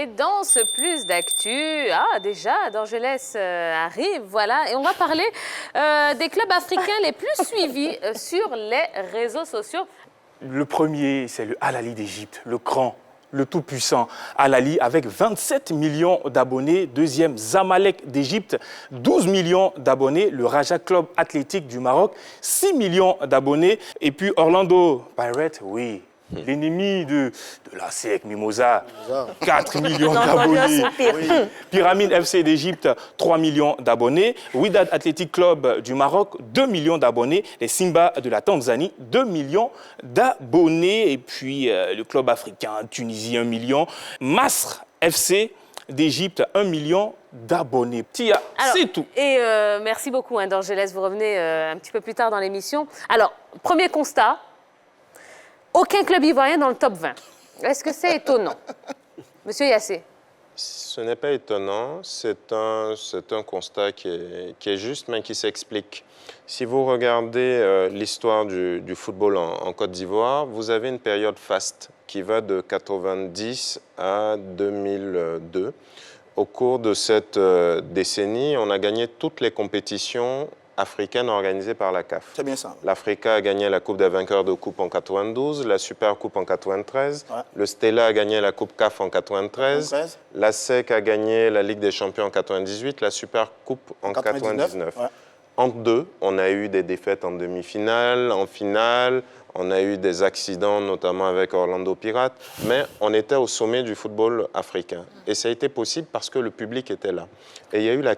Et dans ce plus d'actu, déjà, Dorgelès arrive, voilà. Et on va parler des clubs africains les plus suivis sur les réseaux sociaux. Le premier, c'est le Al Ahly d'Égypte, le grand, le tout-puissant Al Ahly avec 27 millions d'abonnés. Deuxième, Zamalek d'Égypte, 12 millions d'abonnés. Le Raja Club Athlétique du Maroc, 6 millions d'abonnés. Et puis Orlando Pirates, oui. L'ennemi de la SEC Mimosa, 4 millions d'abonnés. Oui. Pyramide FC d'Égypte, 3 millions d'abonnés. Wydad Athletic Club du Maroc, 2 millions d'abonnés. Les Simba de la Tanzanie, 2 millions d'abonnés. Et puis le club africain, Tunisie, 1 million. Masr FC d'Égypte, 1 million d'abonnés. Tia, c'est tout. Et merci beaucoup, Dorgelès. Vous revenez un petit peu plus tard dans l'émission. Alors, premier constat. Aucun club ivoirien dans le top 20. Est-ce que c'est étonnant? Monsieur Yassé. Ce n'est pas étonnant. C'est un constat qui est juste, mais qui s'explique. Si vous regardez l'histoire du football en Côte d'Ivoire, vous avez une période faste qui va de 90 à 2002. Au cours de cette décennie, on a gagné toutes les compétitions africaine organisée par la CAF. C'est bien ça. L'Africa a gagné la Coupe des vainqueurs de Coupe en 92, la Super Coupe en 93, le Stella a gagné la Coupe CAF en 93, la SEC a gagné la Ligue des Champions en 98, la Super Coupe en 99. Ouais. Entre deux, on a eu des défaites en demi-finale, en finale, on a eu des accidents, notamment avec Orlando Pirates, mais on était au sommet du football africain. Et ça a été possible parce que le public était là. Et il y a eu la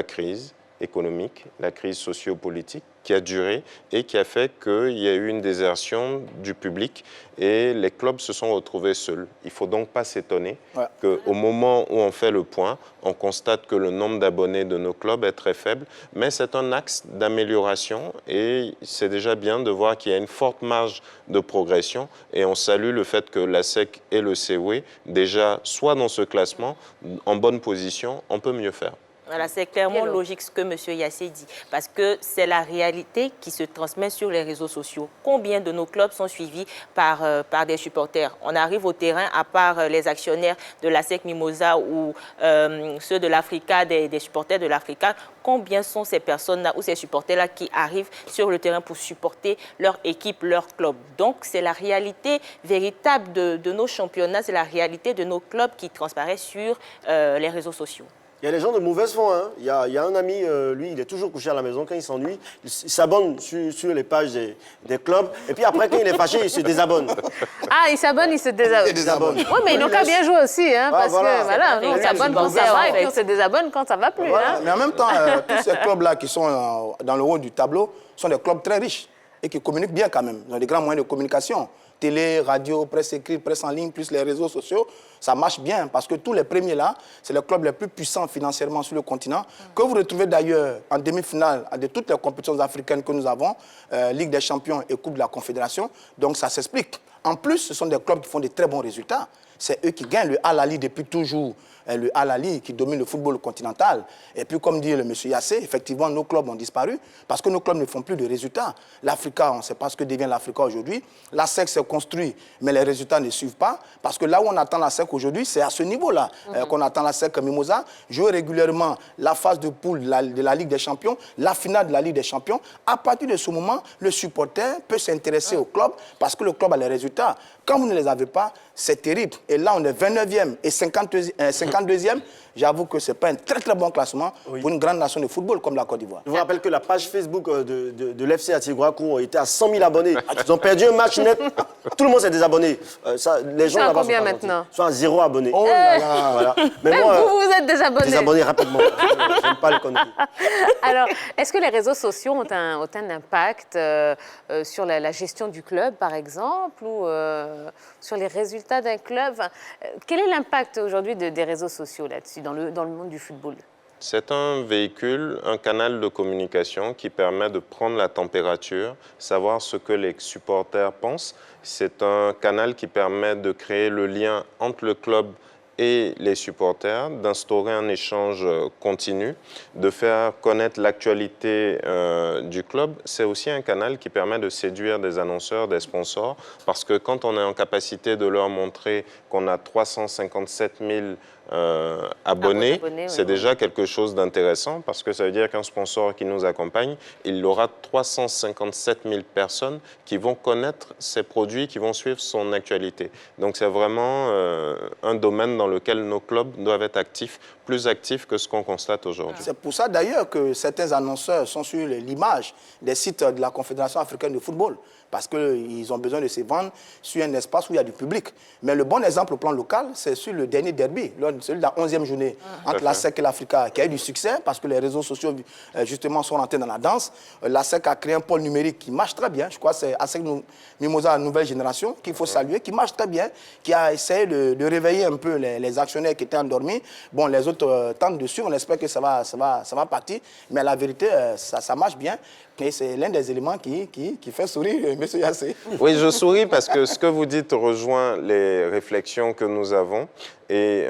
crise, économique, la crise sociopolitique qui a duré et qui a fait qu'il y a eu une désertion du public et les clubs se sont retrouvés seuls. Il ne faut donc pas s'étonner qu'au moment où on fait le point, on constate que le nombre d'abonnés de nos clubs est très faible, mais c'est un axe d'amélioration et c'est déjà bien de voir qu'il y a une forte marge de progression et on salue le fait que la SEC et le CEWE déjà soient dans ce classement en bonne position, on peut mieux faire. Voilà, c'est clairement logique ce que M. Yassé dit, parce que c'est la réalité qui se transmet sur les réseaux sociaux. Combien de nos clubs sont suivis par des supporters? On arrive au terrain, à part les actionnaires de la SEC Mimosa ou ceux de l'Africa, des supporters de l'Africa, combien sont ces personnes-là ou ces supporters-là qui arrivent sur le terrain pour supporter leur équipe, leur club? Donc, c'est la réalité véritable de nos championnats, c'est la réalité de nos clubs qui transparaît sur les réseaux sociaux. Il y a des gens de mauvaise foi. Hein. Il y a un ami, lui, il est toujours couché à la maison. Quand il s'ennuie, il s'abonne sur les pages des clubs. Et puis après, quand il est fâché, il se désabonne. Ah, il s'abonne, il se désabonne. Oui, mais ils n'ont qu'à bien jouer aussi. Hein, parce que voilà, on s'abonne quand ça va et puis on se désabonne quand ça ne va plus. Voilà. Hein. Mais en même temps, tous ces clubs-là qui sont dans le haut du tableau sont des clubs très riches et qui communiquent bien quand même. Ils ont des grands moyens de communication. Télé, radio, presse écrite, presse en ligne, plus les réseaux sociaux, ça marche bien parce que tous les premiers là, c'est les clubs les plus puissants financièrement sur le continent, que vous retrouvez d'ailleurs en demi-finale de toutes les compétitions africaines que nous avons, Ligue des Champions et Coupe de la Confédération, donc ça s'explique. En plus, ce sont des clubs qui font de très bons résultats. C'est eux qui gagnent le Al Ahly depuis toujours, le Al Ahly qui domine le football continental. Et puis, comme dit le monsieur Yassé, effectivement, nos clubs ont disparu parce que nos clubs ne font plus de résultats. L'Africa, on ne sait pas ce que devient l'Africa aujourd'hui. La SEC s'est construite, mais les résultats ne suivent pas. Parce que là où on attend la SEC aujourd'hui, c'est à ce niveau-là qu'on attend la SEC Mimosa. Jouer régulièrement la phase de poule de la Ligue des Champions, la finale de la Ligue des Champions. À partir de ce moment, le supporter peut s'intéresser au club parce que le club a les résultats. Quand vous ne les avez pas, c'est terrible. Et là, on est 29e et 52e. J'avoue que ce n'est pas un très très bon classement pour une grande nation de football comme la Côte d'Ivoire. Je vous rappelle que la page Facebook de l'FC Atigouakou était à 100 000 abonnés. Ils ont perdu un match net. Tout le monde s'est désabonné. Les gens là-bas combien maintenant? Ils sont à 0 abonnés. Oh là là. Voilà. Mais même moi, vous êtes désabonné. Désabonné rapidement. Je n'aime pas les conneries. Alors, est-ce que les réseaux sociaux ont un impact sur la gestion du club, par exemple, ou sur les résultats d'un club? Quel est l'impact aujourd'hui des réseaux sociaux là-dessus, dans le monde du football? C'est un véhicule, un canal de communication qui permet de prendre la température, savoir ce que les supporters pensent. C'est un canal qui permet de créer le lien entre le club et les supporters, d'instaurer un échange continu, de faire connaître l'actualité du club. C'est aussi un canal qui permet de séduire des annonceurs, des sponsors, parce que quand on est en capacité de leur montrer qu'on a 357 000 abonnés, c'est déjà quelque chose d'intéressant, parce que ça veut dire qu'un sponsor qui nous accompagne, il aura 357 000 personnes qui vont connaître ses produits, qui vont suivre son actualité. Donc c'est vraiment un domaine dans lequel nos clubs doivent être actifs, plus actifs que ce qu'on constate aujourd'hui. C'est pour ça d'ailleurs que certains annonceurs sont sur l'image des sites de la Confédération africaine de football, parce qu'ils ont besoin de se vendre sur un espace où il y a du public. Mais le bon exemple au plan local, c'est sur le dernier derby, celui de la 11e journée entre la SEC et l'Africa, qui a eu du succès parce que les réseaux sociaux, justement, sont rentrés dans la danse. La SEC a créé un pôle numérique qui marche très bien. Je crois que c'est ASEC Mimosa Nouvelle Génération qu'il faut saluer, qui marche très bien, qui a essayé de réveiller un peu les actionnaires qui étaient endormis. Bon, les autres tentent dessus, on espère que ça va partir. Mais la vérité, ça marche bien. Et c'est l'un des éléments qui fait sourire M. Yassé. Oui, je souris parce que ce que vous dites rejoint les réflexions que nous avons. Et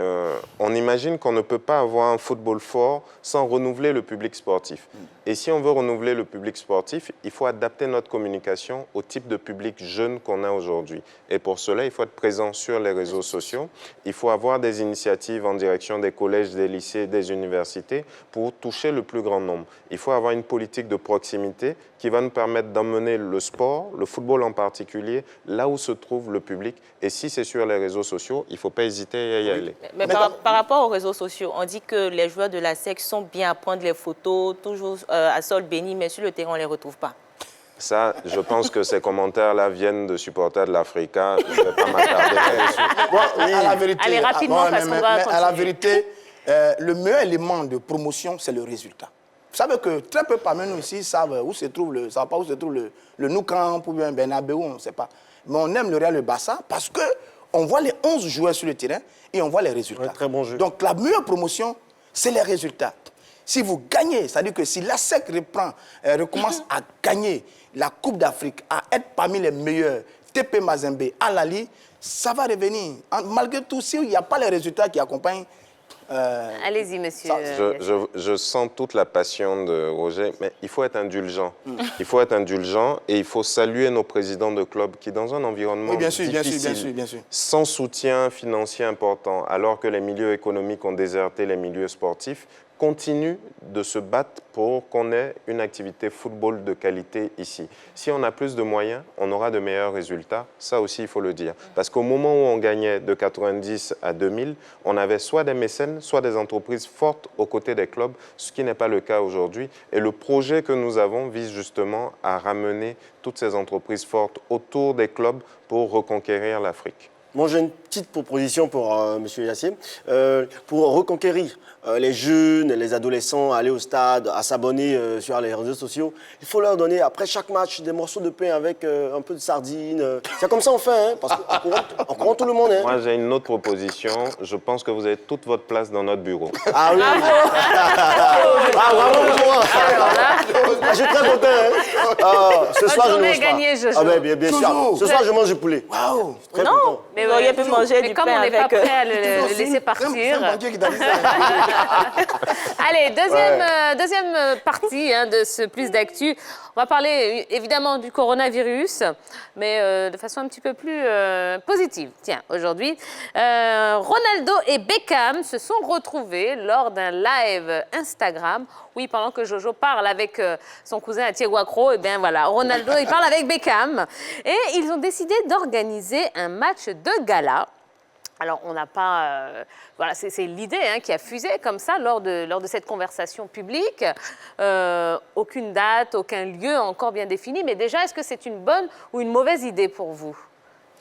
on imagine qu'on ne peut pas avoir un football fort sans renouveler le public sportif. Et si on veut renouveler le public sportif, il faut adapter notre communication au type de public jeune qu'on a aujourd'hui. Et pour cela, il faut être présent sur les réseaux sociaux. Il faut avoir des initiatives en direction des collèges, des lycées, des universités pour toucher le plus grand nombre. Il faut avoir une politique de proximité qui va nous permettre d'emmener le sport, le football en particulier, là où se trouve le public. Et si c'est sur les réseaux sociaux, il ne faut pas hésiter à y aller. Mais par rapport aux réseaux sociaux, on dit que les joueurs de la SEC sont bien à prendre les photos, toujours à sol béni, mais sur le terrain, on ne les retrouve pas. Ça, je pense que ces commentaires-là viennent de supporters de l'Africa. Je ne vais pas m'attarder là-dessus. À la vérité, allez, rapidement, parce qu'on va continuer. À la vérité, le meilleur élément de promotion, c'est le résultat. Vous savez que très peu parmi nous ici savent où se trouve le Nou Camp ou bien Bernabéu, on ne sait pas. Mais on aime le Real, le Barça, parce qu'on voit les 11 joueurs sur le terrain et on voit les résultats. Ouais, très bon jeu. Donc la meilleure promotion, c'est les résultats. Si vous gagnez, c'est-à-dire que si l'ASEC recommence à gagner la Coupe d'Afrique, à être parmi les meilleurs, TP Mazembe, Al-Ahly, ça va revenir. Malgré tout, s'il n'y a pas les résultats qui accompagnent... Allez-y, monsieur. Je sens toute la passion de Roger, mais il faut être indulgent. Il faut être indulgent et il faut saluer nos présidents de clubs qui, dans un environnement difficile, sans soutien financier important, alors que les milieux économiques ont déserté les milieux sportifs, continue de se battre pour qu'on ait une activité football de qualité ici. Si on a plus de moyens, on aura de meilleurs résultats. Ça aussi, il faut le dire. Parce qu'au moment où on gagnait de 90 à 2000, on avait soit des mécènes, soit des entreprises fortes aux côtés des clubs, ce qui n'est pas le cas aujourd'hui. Et le projet que nous avons vise justement à ramener toutes ces entreprises fortes autour des clubs pour reconquérir l'Afrique. Moi, j'ai une petite proposition pour M. Yassé. Pour reconquérir les jeunes, les adolescents, à aller au stade, à s'abonner sur les réseaux sociaux, il faut leur donner, après chaque match, des morceaux de pain avec un peu de sardines. C'est comme ça qu'on fait, hein, parce qu'on courant tout le monde. Hein. Moi, j'ai une autre proposition. Je pense que vous avez toute votre place dans notre bureau. Ah oui. Bravo pour moi. Je suis très content. Hein. Ce soir, je ne mange gagné, pas. Ah ben, bien sûr. Ce soir, je mange du poulet. Waouh. Très content. Mais vous auriez pu manger du pain comme on n'est pas avec... prêt à le laisser partir... Allez, deuxième partie de ce Plus d'actu. On va parler évidemment du coronavirus, mais de façon un petit peu plus positive. Tiens, aujourd'hui, Ronaldo et Beckham se sont retrouvés lors d'un live Instagram. Oui, pendant que Jojo parle avec son cousin Thiago Acro, et bien voilà, Ronaldo, il parle avec Beckham. Et ils ont décidé d'organiser un match de gala. Alors, on n'a pas... voilà, c'est l'idée qui a fusé comme ça lors de cette conversation publique. Aucune date, aucun lieu encore bien défini. Mais déjà, est-ce que c'est une bonne ou une mauvaise idée pour vous,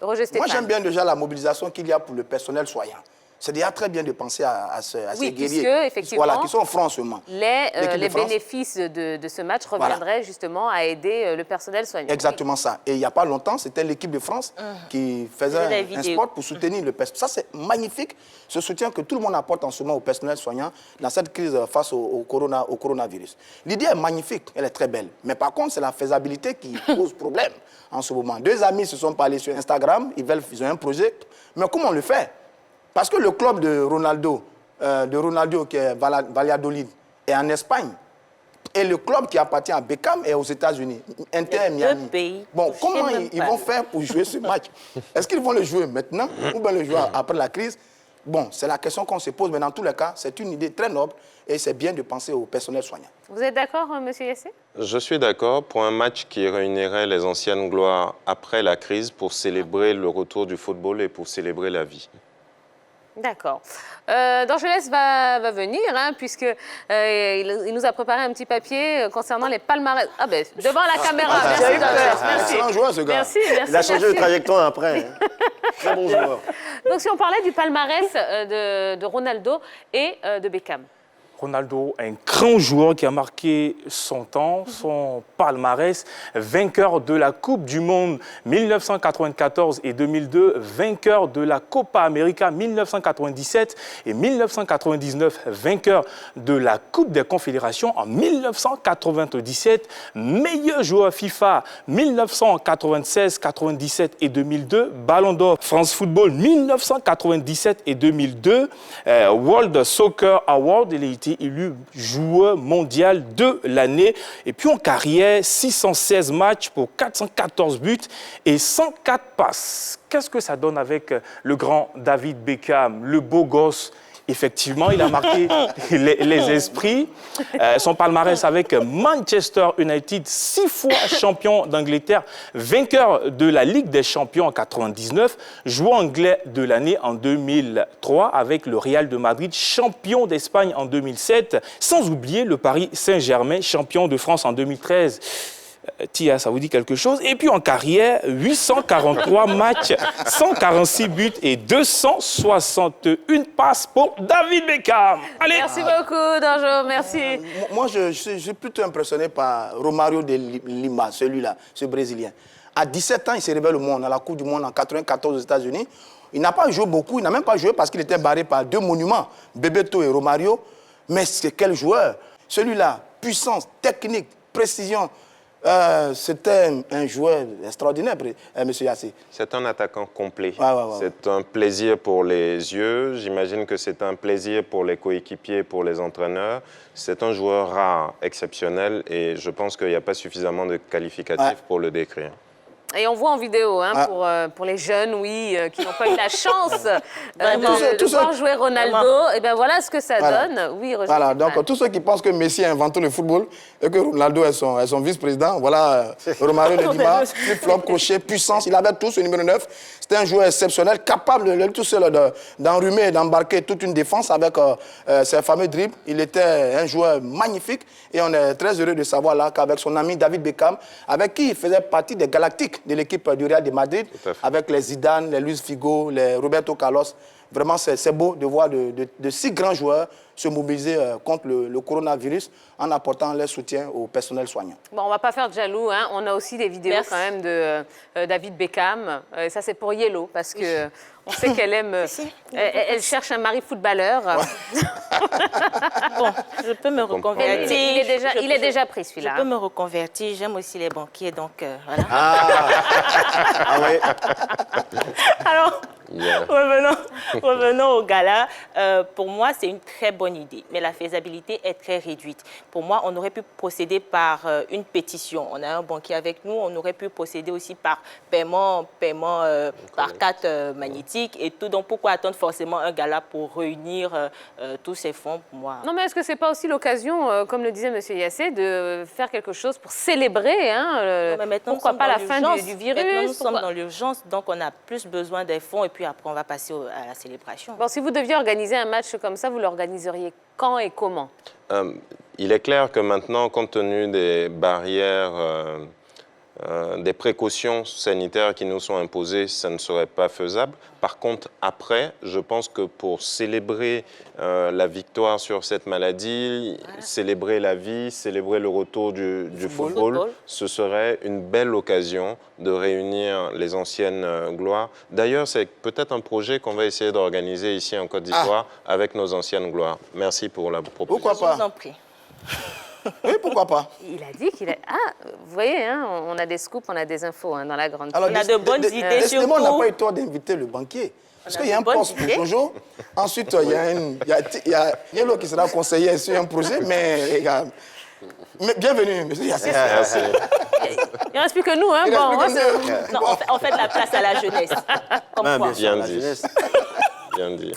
Roger Stéphane? Moi, j'aime bien déjà la mobilisation qu'il y a pour le personnel soignant. C'est déjà très bien de penser à ces guerriers effectivement, qui sont francs en ce moment. Les bénéfices de ce match reviendraient justement à aider le personnel soignant. Exactement ça. Et il n'y a pas longtemps, c'était l'équipe de France qui faisait un sport pour soutenir le personnel. Ça, c'est magnifique, ce soutien que tout le monde apporte en ce moment au personnel soignant dans cette crise face au coronavirus. L'idée est magnifique, elle est très belle. Mais par contre, c'est la faisabilité qui pose problème en ce moment. Deux amis se sont parlé sur Instagram, ils ont un projet. Mais comment on le fait? Parce que le club de Ronaldo qui est Valladolid, est en Espagne. Et le club qui appartient à Beckham est aux États-Unis, Inter Miami. Deux pays. Bon, comment ils vont faire pour jouer ce match? Est-ce qu'ils vont le jouer maintenant ou bien le jouer après la crise? Bon, c'est la question qu'on se pose, mais dans tous les cas, c'est une idée très noble et c'est bien de penser au personnel soignant. Vous êtes d'accord, monsieur Yassé? Je suis d'accord pour un match qui réunirait les anciennes gloires après la crise pour célébrer le retour du football et pour célébrer la vie. D'accord. Dorgelès va venir, hein, puisque il nous a préparé un petit papier concernant les palmarès. Ah ben, devant la caméra. Merci, Dorgelès. Merci. C'est un joueur, ce gars. Merci. Il a changé de trajectoire après. Hein. Très bon joueur. Donc, si on parlait du palmarès de Ronaldo et de Beckham. Ronaldo, un grand joueur qui a marqué son temps, son palmarès, vainqueur de la Coupe du Monde 1994 et 2002, vainqueur de la Copa América 1997 et 1999, vainqueur de la Coupe des Confédérations en 1997, meilleur joueur FIFA 1996, 97 et 2002, Ballon d'Or France Football 1997 et 2002, World Soccer Award, il a été élu joueur mondial de l'année. Et puis en carrière, 616 matchs pour 414 buts et 104 passes. Qu'est-ce que ça donne avec le grand David Beckham, le beau gosse? Effectivement, il a marqué les esprits. Son palmarès avec Manchester United, 6 fois champion d'Angleterre, vainqueur de la Ligue des Champions en 99, joueur anglais de l'année en 2003 avec le Real de Madrid, champion d'Espagne en 2007, sans oublier le Paris Saint-Germain, champion de France en 2013. Tia, ça vous dit quelque chose? Et puis en carrière, 843 matchs, 146 buts et 261 passes pour David Beckham. Allez. Merci beaucoup, Danjo, merci. Moi, je suis plutôt impressionné par Romario de Lima, celui-là, ce Brésilien. À 17 ans, il s'est révélé au monde, à la Coupe du Monde en 94 aux États-Unis. Il n'a pas joué beaucoup, il n'a même pas joué parce qu'il était barré par 2 monuments, Bebeto et Romario. Mais c'est quel joueur? Celui-là, puissance, technique, précision. C'était un joueur extraordinaire, M. Yassé. C'est un attaquant complet. Ouais. C'est un plaisir pour les yeux. J'imagine que c'est un plaisir pour les coéquipiers, pour les entraîneurs. C'est un joueur rare, exceptionnel, et je pense qu'il n'y a pas suffisamment de qualificatifs pour le décrire. Et on voit en vidéo, hein, pour les jeunes, oui, qui n'ont pas eu la chance de voir jouer Ronaldo. Et bien voilà ce que ça donne. Oui, Roger. Voilà, donc tous ceux qui pensent que Messi a inventé le football et que Ronaldo est son vice-président, voilà, Romario de Lima, flip-flop, crochet, puissance, il avait tout, ce numéro 9. C'était un joueur exceptionnel, capable tout seul d'enrhumer et d'embarquer toute une défense avec ses fameux dribbles. Il était un joueur magnifique et on est très heureux de savoir là qu'avec son ami David Beckham, avec qui il faisait partie des Galactiques, de l'équipe du Real de Madrid, avec les Zidane, les Luis Figo, les Roberto Carlos. Vraiment, c'est beau de voir de si grands joueurs se mobiliser contre le coronavirus en apportant leur soutien au personnel soignant. Bon, on ne va pas faire de jaloux, hein. On a aussi des vidéos quand même de David Beckham. Ça, c'est pour Yellow, parce que on sait qu'elle aime... elle cherche un mari footballeur. Bon, je peux me reconvertir. Il est déjà pris, celui-là. Je peux me reconvertir. J'aime aussi les banquiers, donc voilà. Ah oui. Alors, revenons au gala. Pour moi, c'est une très bonne idée, mais la faisabilité est très réduite. Pour moi, on aurait pu procéder par une pétition. On a un banquier avec nous, on aurait pu procéder aussi par paiement par carte magnétique et tout. Donc, pourquoi attendre forcément un gala pour réunir tous ces fonds pour moi? Non, mais est-ce que ce n'est pas aussi l'occasion, comme le disait M. Yassé, de faire quelque chose pour célébrer pourquoi pas la fin du virus? Maintenant, nous sommes dans l'urgence, donc on a plus besoin des fonds et puis après, on va passer à la célébration. Bon, si vous deviez organiser un match comme ça, vous l'organiseriez quand et comment? Il est clair que maintenant, compte tenu des barrières, des précautions sanitaires qui nous sont imposées, ça ne serait pas faisable. Par contre, après, je pense que pour célébrer la victoire sur cette maladie, célébrer la vie, célébrer le retour du football, ce serait une belle occasion de réunir les anciennes gloires. D'ailleurs, c'est peut-être un projet qu'on va essayer d'organiser ici en Côte d'Ivoire avec nos anciennes gloires. Merci pour la proposition. Pourquoi pas? Je vous en prie. Oui, pourquoi pas? Il a dit qu'il a... Ah, vous voyez, hein, on a des scoops, on a des infos dans la grande... Alors, on a de bonnes idées, décidément, surtout. on n'a pas eu le tort d'inviter le banquier. Parce qu'il y a un poste pour Jojo. Ensuite, il y a Yellow qui sera conseiller sur un projet, mais bienvenue, monsieur Yassé. Il ne reste plus que nous, hein. Non, on fait de la place à la jeunesse. Comme quoi. Bien dit. Bien dit.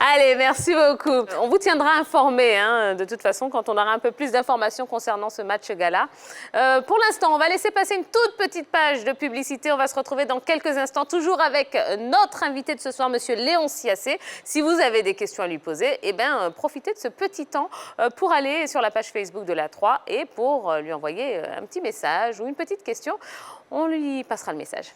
Allez, merci beaucoup. On vous tiendra informé, de toute façon, quand on aura un peu plus d'informations concernant ce match gala. Pour l'instant, on va laisser passer une toute petite page de publicité. On va se retrouver dans quelques instants, toujours avec notre invité de ce soir, monsieur Léon Siassé. Si vous avez des questions à lui poser, profitez de ce petit temps pour aller sur la page Facebook de la 3 et pour lui envoyer un petit message ou une petite question. On lui passera le message.